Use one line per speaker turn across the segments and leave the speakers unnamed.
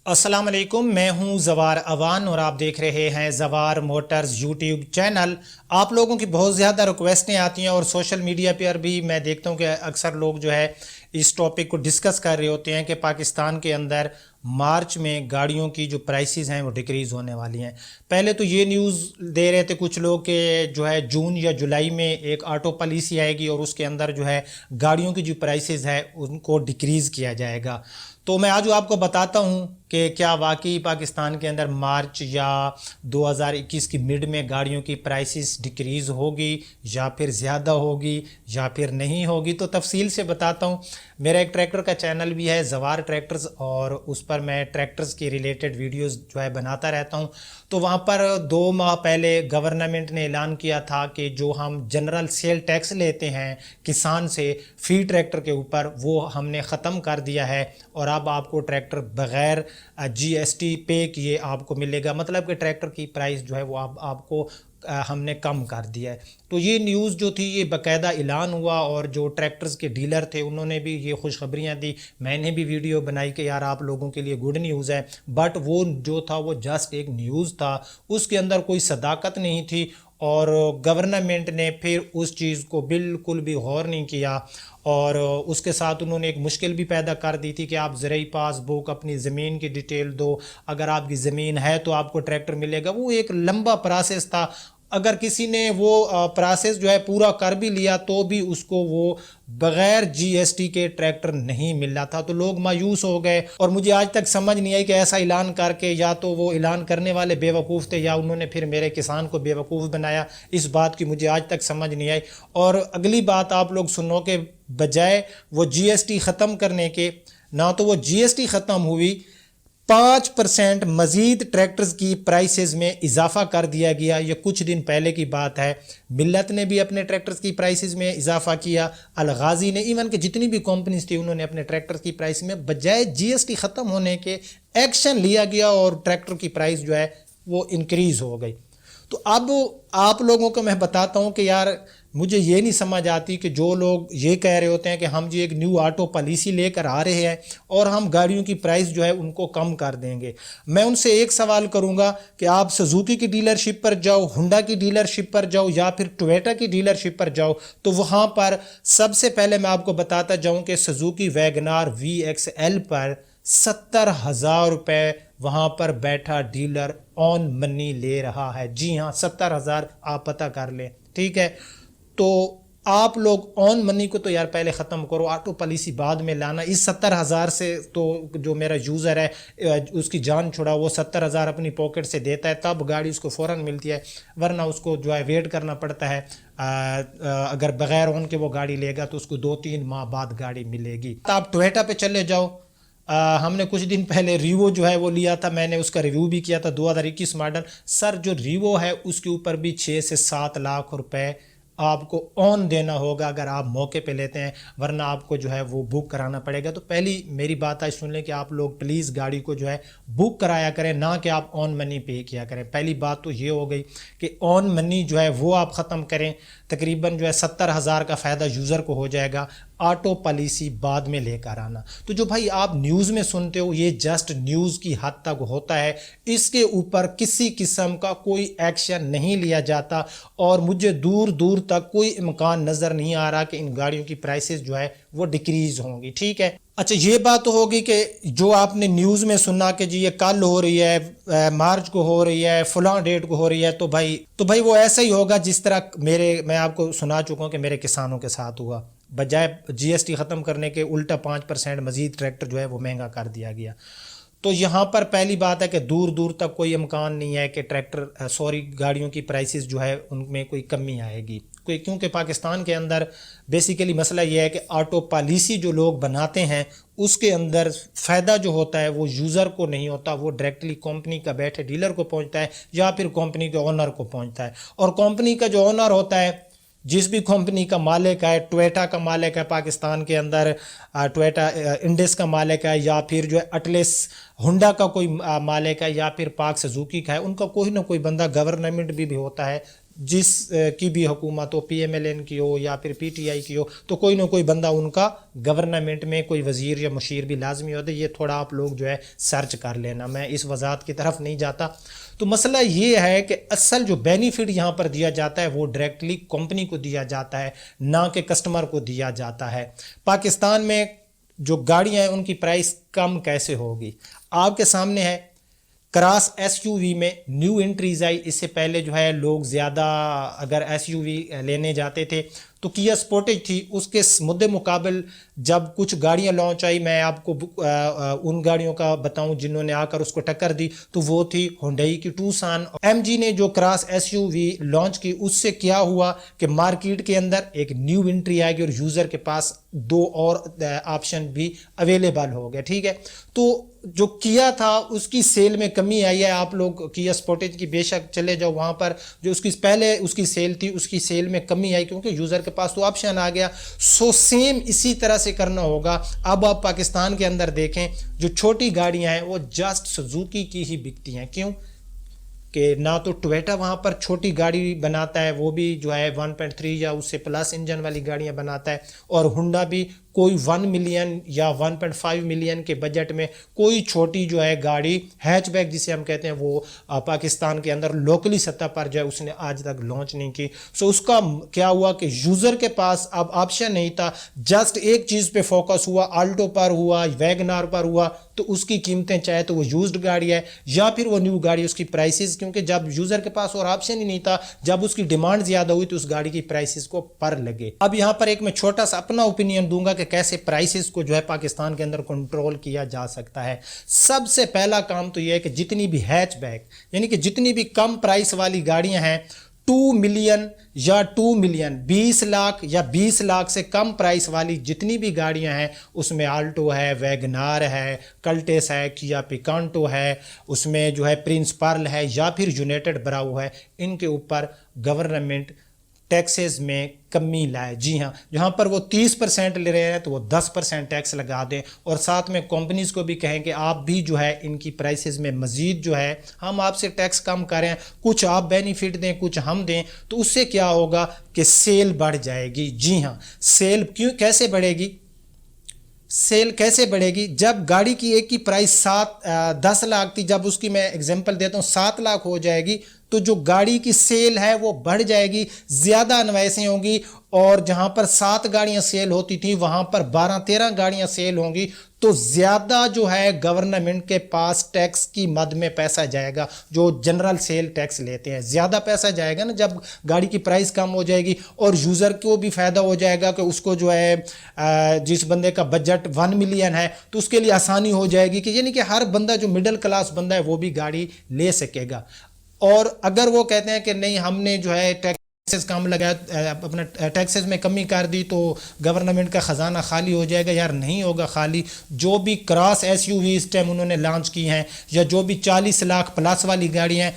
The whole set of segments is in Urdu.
السلام علیکم، میں ہوں زوار اوان اور آپ دیکھ رہے ہیں زوار موٹرز یوٹیوب چینل۔ آپ لوگوں کی بہت زیادہ ریکویسٹیں آتی ہیں اور سوشل میڈیا پر بھی میں دیکھتا ہوں کہ اکثر لوگ جو ہے اس ٹاپک کو ڈسکس کر رہے ہوتے ہیں کہ پاکستان کے اندر مارچ میں گاڑیوں کی جو پرائسز ہیں وہ ڈکریز ہونے والی ہیں۔ پہلے تو یہ نیوز دے رہے تھے کچھ لوگ کہ جو ہے جون یا جولائی میں ایک آٹو پالیسی آئے گی اور اس کے اندر جو ہے گاڑیوں کی جو پرائسز ہے ان کو ڈکریز کیا جائے گا۔ تو میں آج آپ کو بتاتا ہوں کہ کیا واقعی پاکستان کے اندر مارچ یا 2021 کی مڈ میں گاڑیوں کی پرائسز ڈکریز ہوگی یا پھر زیادہ ہوگی یا پھر نہیں ہوگی۔ تو تفصیل سے بتاتا ہوں۔ میرا ایک ٹریکٹر کا چینل بھی ہے زوار ٹریکٹرز، اور اس پر میں ٹریکٹرز کی ریلیٹڈ ویڈیوز جو ہے بناتا رہتا ہوں۔ تو وہاں پر 2 ماہ پہلے گورنمنٹ نے اعلان کیا تھا کہ جو ہم جنرل سیل ٹیکس لیتے ہیں کسان سے فی ٹریکٹر کے اوپر، وہ ہم نے ختم کر دیا ہے، اور اب آپ کو ٹریکٹر بغیر جی ایس ٹی پے کیے آپ کو ملے گا۔ مطلب کہ ٹریکٹر کی پرائس جو ہے وہ آپ کو ہم نے کم کر دیا ہے۔ تو یہ نیوز جو تھی یہ باقاعدہ اعلان ہوا، اور جو ٹریکٹرز کے ڈیلر تھے انہوں نے بھی یہ خوشخبریاں دی۔ میں نے بھی ویڈیو بنائی کہ یار آپ لوگوں کے لیے گڈ نیوز ہے، بٹ وہ جو تھا وہ جسٹ ایک نیوز تھا، اس کے اندر کوئی صداقت نہیں تھی، اور گورنمنٹ نے پھر اس چیز کو بالکل بھی غور نہیں کیا، اور اس کے ساتھ انہوں نے ایک مشکل بھی پیدا کر دی تھی کہ آپ زرعی پاس بک اپنی زمین کی ڈیٹیل دو، اگر آپ کی زمین ہے تو آپ کو ٹریکٹر ملے گا۔ وہ ایک لمبا پروسیس تھا، اگر کسی نے وہ پروسیس جو ہے پورا کر بھی لیا تو بھی اس کو وہ بغیر جی ایس ٹی کے ٹریکٹر نہیں مل رہا تھا۔ تو لوگ مایوس ہو گئے، اور مجھے آج تک سمجھ نہیں آئی کہ ایسا اعلان کر کے یا تو وہ اعلان کرنے والے بے وقوف تھے یا انہوں نے پھر میرے کسان کو بے وقوف بنایا۔ اس بات کی مجھے آج تک سمجھ نہیں آئی۔ اور اگلی بات آپ لوگ سنو کہ بجائے وہ جی ایس ٹی ختم کرنے کے، نہ تو وہ جی ایس ٹی ختم ہوئی، 5% مزید ٹریکٹرز کی پرائسز میں اضافہ کر دیا گیا۔ یہ کچھ دن پہلے کی بات ہے۔ ملت نے بھی اپنے ٹریکٹرز کی پرائسز میں اضافہ کیا، الغازی نے، ایون کہ جتنی بھی کمپنیز تھی انہوں نے اپنے ٹریکٹرز کی پرائس میں بجائے جی ایس ٹی ختم ہونے کے ایکشن لیا گیا، اور ٹریکٹر کی پرائس جو ہے وہ انکریز ہو گئی۔ تو اب آپ لوگوں کو میں بتاتا ہوں کہ یار مجھے یہ نہیں سمجھ آتی کہ جو لوگ یہ کہہ رہے ہوتے ہیں کہ ہم جی ایک نیو آٹو پالیسی لے کر آ رہے ہیں اور ہم گاڑیوں کی پرائس جو ہے ان کو کم کر دیں گے۔ میں ان سے ایک سوال کروں گا کہ آپ سزوکی کی ڈیلرشپ پر جاؤ، ہونڈا کی ڈیلرشپ پر جاؤ، یا پھر ٹویٹا کی ڈیلرشپ پر جاؤ، تو وہاں پر سب سے پہلے میں آپ کو بتاتا جاؤں کہ سزوکی ویگنار وی ایکس ایل پر 70,000 روپے وہاں پر بیٹھا ڈیلر آن منی لے رہا ہے۔ جی ہاں، 70,000 آپ پتہ کر لیں، ٹھیک ہے؟ تو آپ لوگ آن منی کو تو یار پہلے ختم کرو، آٹو پالیسی بعد میں لانا۔ اس 70,000 سے تو جو میرا یوزر ہے اس کی جان چھڑا، وہ 70,000 اپنی پاکٹ سے دیتا ہے تب گاڑی اس کو فوراً ملتی ہے، ورنہ اس کو جو ہے ویٹ کرنا پڑتا ہے۔ اگر بغیر آن کے وہ گاڑی لے گا تو اس کو 2-3 ماہ بعد گاڑی ملے گی۔ آپ ٹویٹا پہ چلے جاؤ، ہم نے کچھ دن پہلے ریوو جو ہے وہ لیا تھا، میں نے اس کا ریویو بھی کیا تھا، 2021 ماڈل۔ سر جو ریوو ہے اس کے اوپر بھی 6 سے 7 لاکھ روپے آپ کو آن دینا ہوگا اگر آپ موقع پہ لیتے ہیں، ورنہ آپ کو جو ہے وہ بک کرانا پڑے گا۔ تو پہلی میری بات آج سن لیں کہ آپ لوگ پلیز گاڑی کو جو ہے بک کرایا کریں، نہ کہ آپ آن منی پے کیا کریں۔ پہلی بات تو یہ ہو گئی کہ آن منی جو ہے وہ آپ ختم کریں۔ تقریباً جو ہے 70,000 کا فائدہ یوزر کو ہو جائے گا، آٹو پالیسی بعد میں لے کر آنا۔ تو جو بھائی آپ نیوز میں سنتے ہو یہ جسٹ نیوز کی حد تک ہوتا ہے، اس کے اوپر کسی قسم کا کوئی ایکشن نہیں لیا جاتا، اور مجھے دور دور تک کوئی امکان نظر نہیں آ رہا کہ ان گاڑیوں کی پرائسز جو ہے وہ ڈکریز ہوں گی، ٹھیک ہے؟ اچھا، یہ بات تو ہوگی کہ جو آپ نے نیوز میں سنا کہ جی یہ کل ہو رہی ہے، مارچ کو ہو رہی ہے، فلاں ڈیٹ کو ہو رہی ہے، تو بھائی وہ ایسا ہی ہوگا جس طرح میں آپ کو سنا چکا ہوں کہ میرے کسانوں کے ساتھ ہوا۔ بجائے جی ایس ٹی ختم کرنے کے الٹا 5% مزید ٹریکٹر جو ہے وہ مہنگا کر دیا گیا۔ تو یہاں پر پہلی بات ہے کہ دور دور تک کوئی امکان نہیں ہے کہ گاڑیوں کی پرائسز جو ہے ان میں کوئی کمی آئے گی، کیونکہ پاکستان کے اندر بیسیکلی مسئلہ یہ ہے کہ آٹو پالیسی جو لوگ بناتے ہیں اس کے اندر فائدہ جو ہوتا ہے وہ یوزر کو نہیں ہوتا، وہ ڈائریکٹلی کمپنی کا بیٹھے ڈیلر کو پہنچتا ہے یا پھر کمپنی کے اونر کو پہنچتا ہے۔ اور کمپنی کا جو اونر ہوتا ہے، جس بھی کمپنی کا مالک ہے، ٹویٹا کا مالک ہے پاکستان کے اندر، ٹویٹا انڈس کا مالک ہے، یا پھر جو ہے اٹلس ہونڈا کا کوئی مالک ہے، یا پھر پاک سزوکی کا ہے، ان کا کوئی نہ کوئی بندہ گورنمنٹ بھی ہوتا ہے جس کی بھی حکومت ہو, PMLN کی ہو یا پھر PTI کی ہو, تو کوئی نہ کوئی بندہ ان کا گورنمنٹ میں کوئی وزیر یا مشیر بھی لازمی ہوتا ہے. یہ تھوڑا آپ لوگ جو ہے سرچ کر لینا, میں اس وضاحت کی طرف نہیں جاتا. تو مسئلہ یہ ہے کہ اصل جو بینیفٹ یہاں پر دیا جاتا ہے وہ ڈائریکٹلی کمپنی کو دیا جاتا ہے, نہ کہ کسٹمر کو دیا جاتا ہے. پاکستان میں جو گاڑیاں ہیں ان کی پرائس کم کیسے ہوگی؟ آپ کے سامنے ہے کراس SUV میں نیو انٹریز آئی. اس سے پہلے جو ہے لوگ زیادہ اگر SUV لینے جاتے تھے تو کیا سپورٹیج تھی, اس کے مد مقابل جب کچھ گاڑیاں لانچ آئی, میں آپ کو ان گاڑیوں کا بتاؤں جنہوں نے آ کر اس کو ٹکر دی, تو وہ تھی ہنڈئی کی ٹوسان. MG نے جو کراس SUV لانچ کی, اس سے کیا ہوا کہ مارکیٹ کے اندر ایک نیو انٹری آئے گی اور یوزر کے پاس دو اور آپشن بھی اویلیبل ہو گئے. ٹھیک ہے, تو جو کیا تھا اس کی سیل میں کمی آئی ہے. آپ لوگ کیا سپورٹیج کی بے شک چلے جاؤ, وہاں پر جو اس کی پہلے اس کی سیل تھی اس کی سیل میں کمی آئی کیونکہ یوزر کے پاس تو آپشن آ گیا. سو سیم اسی طرح سے کرنا ہوگا. اب آپ پاکستان کے اندر دیکھیں جو چھوٹی گاڑیاں ہیں وہ جسٹ سوزوکی کی ہی بکتی ہیں. کیوں کہ نہ تو ٹویٹا وہاں پر چھوٹی گاڑی بناتا ہے, وہ بھی جو ہے 1.3 یا اس سے پلس انجن والی گاڑیاں بناتا ہے, اور ہنڈا بھی کوئی 1 ملین یا 1.5 ملین کے بجٹ میں کوئی چھوٹی جو ہے گاڑی ہیچ بیک جسے ہم کہتے ہیں وہ پاکستان کے اندر لوکلی سطح پر جو ہے اس نے آج تک لانچ نہیں کی. سو اس کا کیا ہوا کہ یوزر کے پاس اب آپشن نہیں تھا, جسٹ ایک چیز پہ فوکس ہوا, آلٹو پر ہوا, ویگنار پر ہوا, تو اس کی قیمتیں چاہے تو وہ یوزڈ گاڑی ہے یا پھر وہ نیو گاڑی, اس کی پرائسز کیونکہ جب یوزر کے پاس اور آپشن ہی نہیں تھا, جب اس کی ڈیمانڈ زیادہ ہوئی تو اس گاڑی کی پرائسز کو پر لگے. اب یہاں پر ایک میں چھوٹا سا اپنا اوپینین دوں گا کہ کیسے پرائسز کو جو ہے پاکستان کے اندر کنٹرول کیا جا سکتا ہے. سب سے پہلا کام تو یہ ہے کہ جتنی بھی ہیچ بیک یعنی کہ جتنی بھی کم پرائس والی گاڑیاں ہیں 2 ملین یا 2 ملین 20 لاکھ یا 20 لاکھ سے کم پرائس والی جتنی بھی گاڑیاں ہیں, اس میں آلٹو ہے, ویگنار ہے, کلٹس ہے, کیا پیکانٹو ہے, اس میں جو ہے پرنس پرل ہے یا پھر یونائٹڈ براؤ ہے, ان کے اوپر گورنمنٹ ٹیکسز میں کمی لائے. جی ہاں, جہاں پر وہ 30% لے رہے ہیں تو وہ 10% ٹیکس لگا دیں, اور ساتھ میں کمپنیز کو بھی کہیں کہ آپ بھی جو ہے ان کی پرائسز میں مزید جو ہے ہم آپ سے ٹیکس کم کریں, کچھ آپ بینیفٹ دیں کچھ ہم دیں, تو اس سے کیا ہوگا کہ سیل بڑھ جائے گی. جی ہاں, سیل کیسے بڑھے گی؟ سیل کیسے بڑھے گی؟ جب گاڑی کی ایک کی پرائس 10 لاکھ تھی, جب اس کی میں اگزامپل دیتا ہوں 7 لاکھ ہو جائے گی, تو جو گاڑی کی سیل ہے وہ بڑھ جائے گی, زیادہ انوائسیں ہوں گی, اور جہاں پر 7 گاڑیاں سیل ہوتی تھیں وہاں پر 12-13 گاڑیاں سیل ہوں گی, تو زیادہ جو ہے گورنمنٹ کے پاس ٹیکس کی مد میں پیسہ جائے گا. جو جنرل سیل ٹیکس لیتے ہیں زیادہ پیسہ جائے گا نا جب گاڑی کی پرائس کم ہو جائے گی, اور یوزر کو بھی فائدہ ہو جائے گا کہ اس کو جو ہے جس بندے کا بجٹ 1 ملین ہے تو اس کے لیے آسانی ہو جائے گی کہ یعنی کہ ہر بندہ جو مڈل کلاس بندہ ہے وہ بھی گاڑی لے سکے گا. اور اگر وہ کہتے ہیں کہ نہیں ہم نے جو ہے ٹیکسز کم لگایا, اپنا ٹیکسز میں کمی کر دی تو گورنمنٹ کا خزانہ خالی ہو جائے گا, یار نہیں ہوگا خالی. جو بھی کراس SUV اس ٹائم انہوں نے لانچ کی ہیں یا جو بھی 40 لاکھ پلس والی گاڑی ہیں,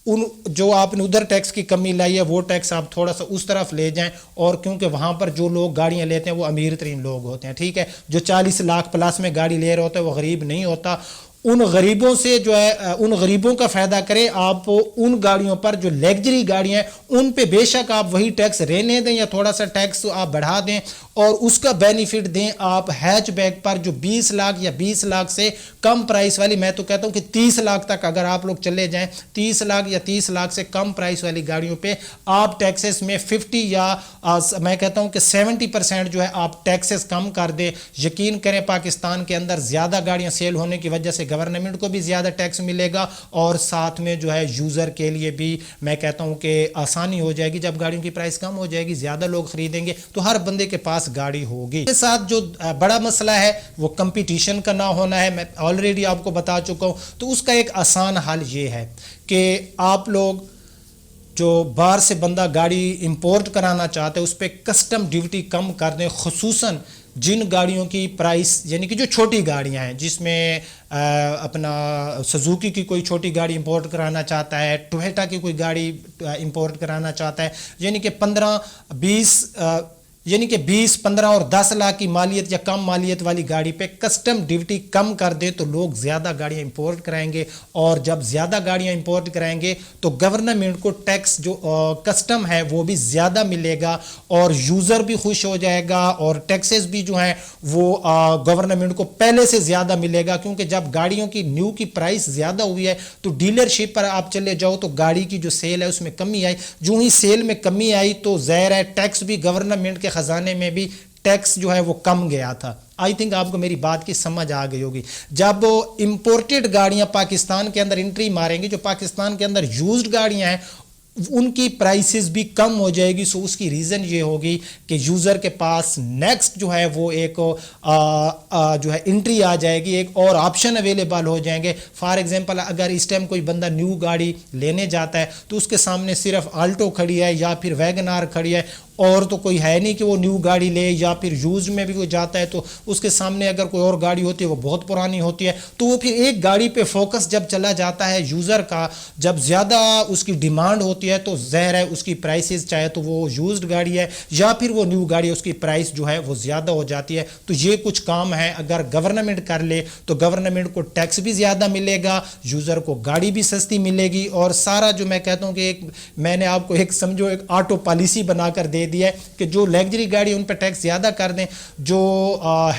ان جو آپ نے ادھر ٹیکس کی کمی لائی ہے وہ ٹیکس آپ تھوڑا سا اس طرف لے جائیں, اور کیونکہ وہاں پر جو لوگ گاڑیاں لیتے ہیں وہ امیر ترین لوگ ہوتے ہیں. ٹھیک ہے, جو 40 لاکھ پلس میں گاڑی لے رہے ہوتے ہیں وہ غریب نہیں ہوتا. ان غریبوں سے جو ہے ان غریبوں کا فائدہ کریں آپ. ان گاڑیوں پر جو لیگجری گاڑیاں ہیں ان پہ بے شک آپ وہی ٹیکس رہنے دیں یا تھوڑا سا ٹیکس آپ بڑھا دیں, اور اس کا بینیفٹ دیں آپ ہیچ بیک پر جو 20 لاکھ یا 20 لاکھ سے کم پرائس والی, میں تو کہتا ہوں کہ 30 لاکھ تک اگر آپ لوگ چلے جائیں, 30 لاکھ یا 30 لاکھ سے کم پرائس والی گاڑیوں پہ آپ ٹیکسز میں 50 یا میں کہتا ہوں کہ 70% جو ہے آپ ٹیکسز کم کر دیں. یقین کریں پاکستان کے اندر زیادہ گاڑیاں سیل ہونے کی وجہ سے گورنمنٹ کو بھی زیادہ ٹیکس ملے گا, اور ساتھ میں جو ہے یوزر کے لیے بھی میں کہتا ہوں کہ آسانی ہو جائے گی. جب گاڑیوں کی پرائس کم ہو جائے گی زیادہ لوگ خریدیں گے تو ہر بندے کے پاس گاڑی ہوگی. اس کے ساتھ جو بڑا مسئلہ ہے وہ کمپٹیشن کا نہ ہونا ہے, میں آلریڈی آپ کو بتا چکا ہوں. تو اس کا ایک آسان حل یہ ہے کہ آپ لوگ جو باہر سے بندہ گاڑی امپورٹ کرانا چاہتے ہیں اس پہ کسٹم ڈیوٹی کم کر دیں, خصوصاً جن گاڑیوں کی پرائس یعنی کہ جو چھوٹی گاڑیاں ہیں, جس میں اپنا سزوکی کی کوئی چھوٹی گاڑی امپورٹ کرانا چاہتا ہے, ٹویٹا کی کوئی گاڑی امپورٹ کرانا چاہتا ہے, یعنی کہ 15-20 یعنی کہ 20 15 اور 10 لاکھ کی مالیت یا کم مالیت والی گاڑی پہ کسٹم ڈیوٹی کم کر دے تو لوگ زیادہ گاڑیاں امپورٹ کرائیں گے، اور جب زیادہ گاڑیاں امپورٹ کرائیں گے تو گورنمنٹ کو ٹیکس جو کسٹم ہے وہ بھی زیادہ ملے گا، اور یوزر بھی خوش ہو جائے گا، اور ٹیکسز بھی جو ہیں وہ گورنمنٹ کو پہلے سے زیادہ ملے گا، کیونکہ جب گاڑیوں کی نیو کی پرائس زیادہ ہوئی ہے تو ڈیلر شپ پر آپ چلے جاؤ تو گاڑی کی جو سیل ہے اس میں کمی آئی، جو ہی سیل میں کمی آئی تو ظاہر ہے ٹیکس بھی گورنمنٹ کے خزانے میں بھی ٹیکس جو ہے وہ کم گیا تھا۔ آئی تھنک آپ کو میری بات کی سمجھ آ گئی ہوگی۔ جب امپورٹڈ گاڑیاں پاکستان کے اندر انٹری ماریں گی، جو پاکستان کے اندر یوزڈ گاڑیاں ہیں ان کی پرائسز بھی کم ہو جائے گی، سو اس کی ریزن یہ ہوگی کہ یوزر کے پاس نیکسٹ جو ہے وہ ایک جو ہے انٹری آ جائے گی، ایک اور آپشن اویلیبل ہو جائیں گے۔ فار ایگزامپل اگر اس ٹائم کوئی بندہ نیو گاڑی لینے جاتا ہے تو اس کے سامنے صرف آلٹو کھڑی ہے یا پھر ویگن آر کھڑی ہے، اور تو کوئی ہے نہیں کہ وہ نیو گاڑی لے، یا پھر یوز میں بھی وہ جاتا ہے تو اس کے سامنے اگر کوئی اور گاڑی ہوتی ہے وہ بہت پرانی ہوتی ہے، تو وہ پھر ایک گاڑی پہ فوکس جب چلا جاتا ہے یوزر کا، جب زیادہ اس کی ڈیمانڈ ہوتی ہے تو ظاہر ہے اس کی پرائسز چاہے تو وہ یوزڈ گاڑی ہے یا پھر وہ نیو گاڑی ہے اس کی پرائس جو ہے وہ زیادہ ہو جاتی ہے۔ تو یہ کچھ کام ہے اگر گورنمنٹ کر لے تو گورنمنٹ کو ٹیکس بھی زیادہ ملے گا، یوزر کو گاڑی بھی سستی ملے گی، اور سارا جو میں کہتا ہوں کہ میں نے آپ کو ایک سمجھو ایک آٹو پالیسی بنا کر دے دیا ہے کہ جو لیگجری گاڑی ان پہ ٹیکس زیادہ کر دیں، جو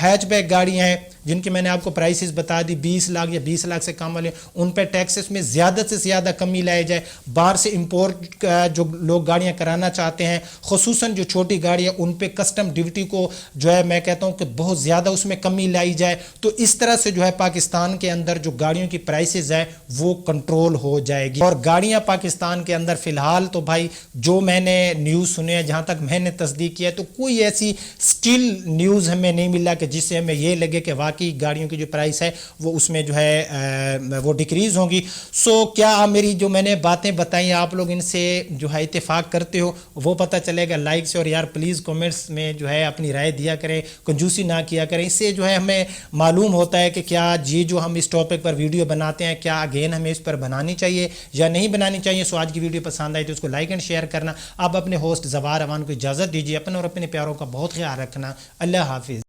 ہیچ بیک گاڑیاں ہیں جن کی میں نے آپ کو پرائسز بتا دی 20 لاکھ یا 20 لاکھ سے کم والے، ان پہ ٹیکسز میں زیادہ سے زیادہ کمی لائے جائے۔ باہر سے امپورٹ جو لوگ گاڑیاں کرانا چاہتے ہیں خصوصاً جو چھوٹی گاڑیاں ان پہ کسٹم ڈیوٹی کو جو ہے میں کہتا ہوں کہ بہت زیادہ اس میں کمی لائی جائے، تو اس طرح سے جو ہے پاکستان کے اندر جو گاڑیوں کی پرائسز ہے وہ کنٹرول ہو جائے گی۔ اور گاڑیاں پاکستان کے اندر فی الحال تو بھائی جو میں نے نیوز سنے ہیں، جہاں تک میں نے تصدیق کیا ہے، تو کوئی ایسی سٹل نیوز ہمیں نہیں ملا کہ جس سے ہمیں یہ لگے کہ واقعی گاڑیوں کی جو پرائس ہے وہ اس میں جو ہے وہ ڈیکریز ہوگی۔ سو کیا میری جو میں نے باتیں بتائیں آپ لوگ ان سے جو ہے اتفاق کرتے ہو؟ وہ پتہ چلے گا لائک سے، اور یار پلیز کومنٹس میں جو ہے اپنی رائے دیا کریں، کنجوسی نہ کیا کریں، اس سے جو ہے ہمیں معلوم ہوتا ہے کہ کیا یہ جو ہم اس ٹاپک پر ویڈیو بناتے ہیں کیا اگین ہمیں اس پر بنانی چاہیے یا نہیں بنانی چاہیے۔ سو آج کی ویڈیو پسند آئی تو اس کو لائک اینڈ شیئر کرنا۔ آپ اپنے ہوسٹ زوار اوان کو اجازت دیجیے، اپنے اور اپنے پیاروں کا بہت خیال رکھنا۔ اللہ حافظ۔